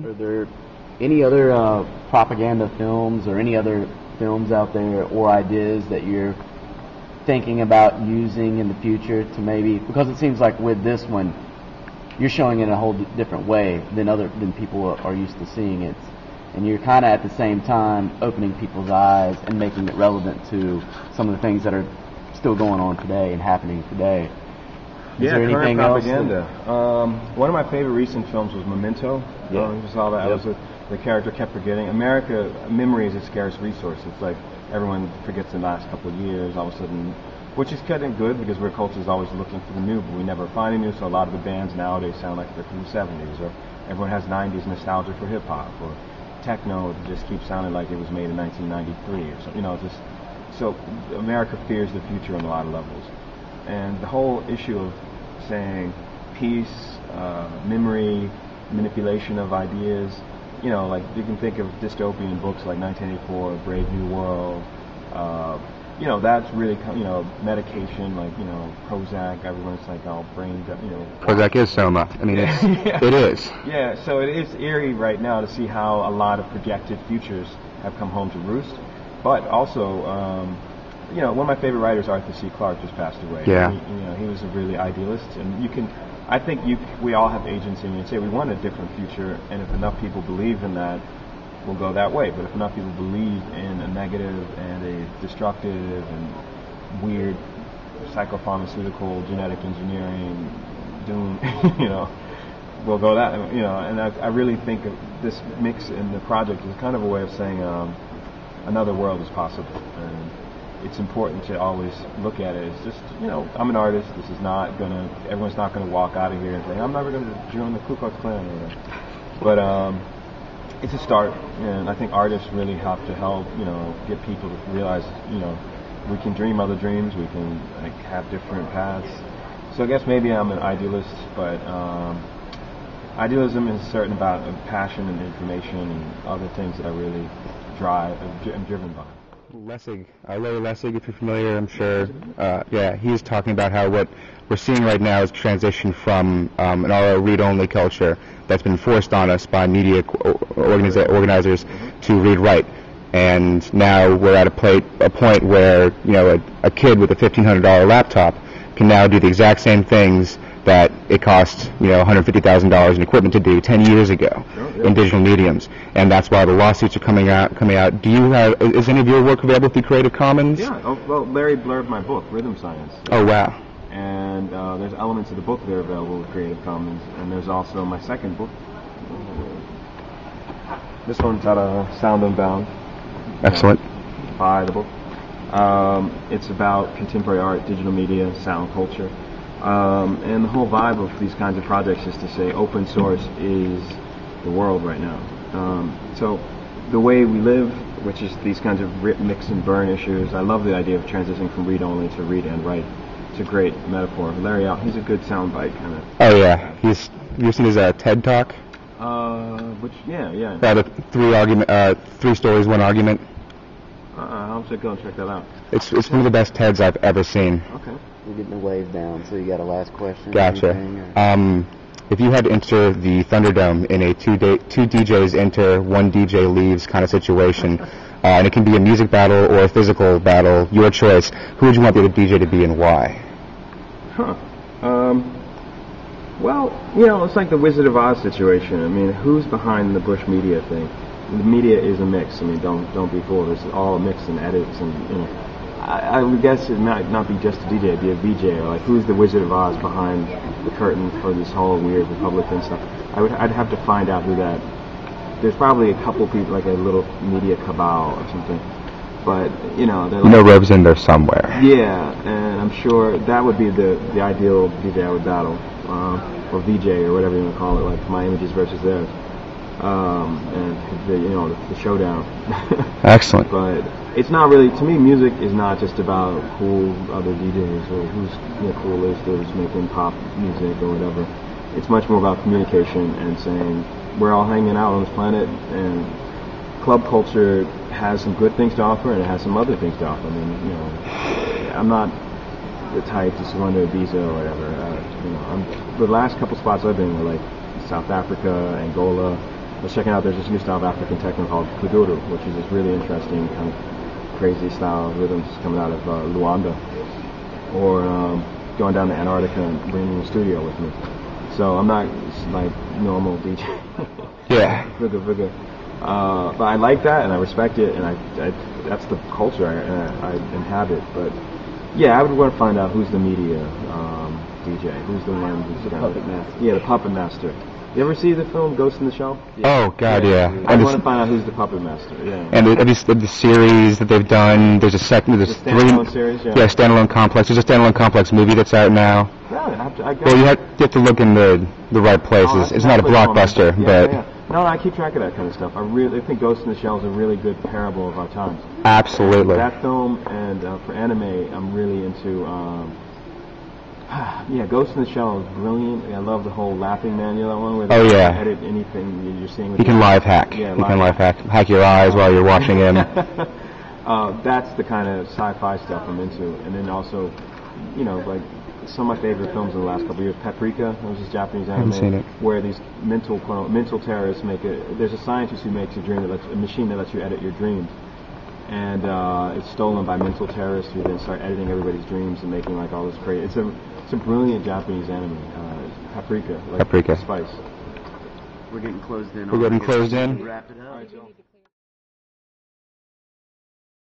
Are there any other propaganda films or any other films out there or ideas that you're thinking about using in the future to maybe, because it seems like with this one you're showing it in a whole different way than people are used to seeing it, and you're kind of at the same time opening people's eyes and making it relevant to some of the things that are still going on today and happening today. Yeah, current propaganda. One of my favorite recent films was Memento. Yeah. You saw that. Yep. Was the character kept forgetting. America, memory is a scarce resource. It's like everyone forgets the last couple of years, all of a sudden, which is kind of good because our culture is always looking for the new, but we never find any new. So a lot of the bands nowadays sound like they're from the 70s, or everyone has 90s nostalgia for hip hop, or techno just keeps sounding like it was made in 1993, or something. So America fears the future on a lot of levels, and the whole issue of saying peace, memory, manipulation of ideas, like you can think of dystopian books like 1984, Brave New World, that's really, medication, like, Prozac, everyone's like all brain, Prozac is soma. I mean, yeah. It is. Yeah, so it is eerie right now to see how a lot of projected futures have come home to roost, but also, one of my favorite writers, Arthur C. Clarke, just passed away. Yeah. He was a really idealist, and I think we all have agency and say we want a different future, and if enough people believe in that, we'll go that way. But if enough people believe in a negative and a destructive and weird psychopharmaceutical, genetic engineering, doom, we'll go that, and I really think of this mix in the project is kind of a way of saying another world is possible. And it's important to always look at it as just, I'm an artist. This is not everyone's not gonna walk out of here and say, I'm never gonna join the Ku Klux Klan or whatever. But it's a start, and I think artists really have to help, get people to realize, we can dream other dreams. We can have different paths. So I guess maybe I'm an idealist, but idealism is certain about passion and information and other things that I really am driven by. Lessig, Larry Lessig, if you're familiar, I'm sure. He's talking about how what we're seeing right now is transition from an RO read-only culture that's been forced on us by media organizers to read-write. And now we're at a point where, a kid with a $1,500 laptop can now do the exact same things that it cost, $150,000 in equipment to do 10 years ago in digital mediums, and that's why the lawsuits are coming out. Is any of your work available through Creative Commons? Yeah. Well, Larry blurbed my book, Rhythm Science. Oh wow. And there's elements of the book that are available with Creative Commons, and there's also my second book. This one's out of Sound Unbound. Excellent. Buy the book. It's about contemporary art, digital media, sound culture. And the whole vibe of these kinds of projects is to say open source is the world right now. So the way we live, which is these kinds of rip, mix, and burn issues, I love the idea of transitioning from read-only to read and write. It's a great metaphor. Larry, he's a good soundbite kind of. Oh yeah, you've seen his TED Talk? Yeah. The 3 stories, 1 argument. I'll have to go and check that out. It's one of the best TEDs I've ever seen. Okay. We're getting the wave down, so you got a last question? Gotcha. If you had to enter the Thunderdome in a two DJs enter, 1 DJ leaves kind of situation, and it can be a music battle or a physical battle, your choice, who would you want the other DJ to be and why? Well, it's like the Wizard of Oz situation. I mean, who's behind the Bush media thing? The media is a mix. I mean, don't be fooled. It's all a mix and edits and, I would guess it might not be just a DJ, it'd be a VJ, or like who's the Wizard of Oz behind the curtain for this whole weird Republican stuff. I'd have to find out who that. There's probably a couple people, like a little media cabal or something, but they're Rob's in there somewhere. Yeah, and I'm sure that would be the ideal DJ I would battle, or VJ or whatever you want to call it, like my images versus theirs, and the showdown. Excellent. But it's not really, to me, music is not just about cool other DJs or who's coolest or who's making pop music or whatever. It's much more about communication and saying we're all hanging out on this planet, and club culture has some good things to offer and it has some other things to offer. I mean, I'm not the type to surrender Ibiza or whatever. The last couple spots I've been were like South Africa, Angola, was checking out, there's this new style of African techno called kuduro, which is this really interesting kind of crazy style of rhythms coming out of Luanda, or going down to Antarctica and bringing a studio with me. So I'm not like normal DJ. Yeah. But I like that and I respect it, and I that's the culture I inhabit. But yeah, I would want to find out who's the media DJ, who's the one who's the puppet master. Yeah, the puppet master. You ever see the film Ghost in the Shell? Oh God, yeah. I want to find out who's the puppet master. Yeah. And the series that they've done, there's a second, there's standalone series, yeah. Standalone Complex. There's a Standalone Complex movie that's out now. Yeah, Well, you have to look in the right places. It's not a blockbuster, but no, I keep track of that kind of stuff. I think Ghost in the Shell is a really good parable of our times. Absolutely. That film, and for anime, I'm really into. Yeah, Ghost in the Shell is brilliant. I love the whole laughing man, you know that one where they edit anything you're seeing. With you can live hack. Yeah, you can live hack your eyes while you're watching him. That's the kind of sci-fi stuff I'm into, and then also, you know, like some of my favorite films in the last couple of years. Paprika, that was this Japanese anime, seen it. where these mental terrorists there's a scientist who makes a machine that lets you edit your dreams. And it's stolen by mental terrorists who then start editing everybody's dreams and making like all this crazy. It's a brilliant Japanese anime. Paprika, like Paprika. Spice. We're getting closed in. We're getting closed in. Wrap it up. All right, Joel.